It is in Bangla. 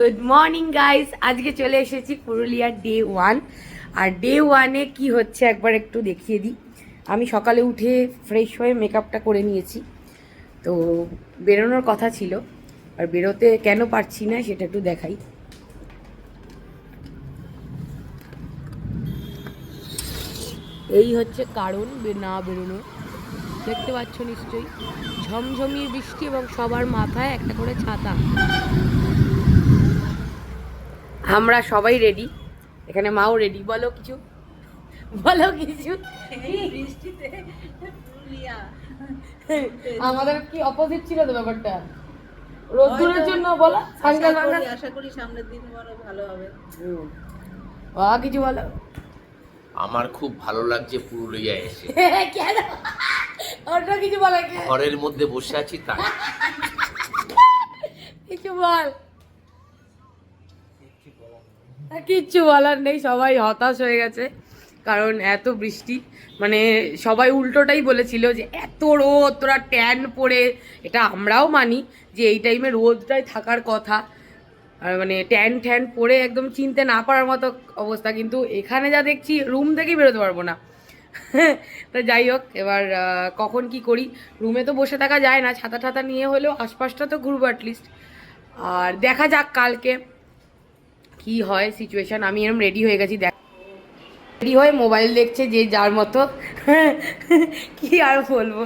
গুড মর্নিং গাইস, আজকে চলে এসেছি পুরুলিয়ার ডে 1। আর ডে 1-এ কি হচ্ছে একবার একটু দেখিয়ে দিই। আমি সকালে উঠে ফ্রেশ হয়ে মেকআপটা করে নিয়েছি, তো বেরোনোর কথা ছিল, আর বেরোতে কেন পারছি না সেটা একটু দেখাই। এই হচ্ছে কারণ না বেরোনোর। দেখতে পাচ্ছ নিশ্চয়ই, ঝমঝমিয়ে বৃষ্টি এবং সবার মাথায় একটা করে ছাতা। আমরা সবাই রেডি, এখানে মাও রেডি। বলো কিছু, বলো কিছু। বৃষ্টিতে পুরুলিয়া আমাদের কি অপোজিট ছিল তো ব্যাপারটা, রোদ্দুরের জন্য বলো। আশা করি সামনের দিন বড় ভালো হবে। কিছু বলো। আমার খুব ভালো লাগছে পুরুলিয়া এসে। কেন অন্য কিছু বলো, ঘরের মধ্যে বসে আছি তাই। কিছু বল। কিচ্ছু বলার নেই, সবাই হতাশ হয়ে গেছে কারণ এত বৃষ্টি। মানে সবাই উল্টোটাই বলেছিল যে এত রোদ, তোরা ট্যান পড়ে। এটা আমরাও মানি যে এই টাইমে রোদটাই থাকার কথা, আর মানে ট্যান ট্যান পড়ে একদম চিনতে না পারার মতো অবস্থা। কিন্তু এখানে যা দেখছি রুম থেকেই বেরোতে পারবো না। তো যাই হোক, এবার কখন কি করি। রুমে তো বসে থাকা যায় না, ছাতা ঠাতা নিয়ে হলেও আশপাশটা তো ঘুরবো অ্যাটলিস্ট। আর দেখা যাক কালকে কি হয় সিচুয়েশন। আমি এরকম রেডি হয়ে গেছি, রেডি হয়ে মোবাইল দেখছে যে যার মতো। কি আর বলবো।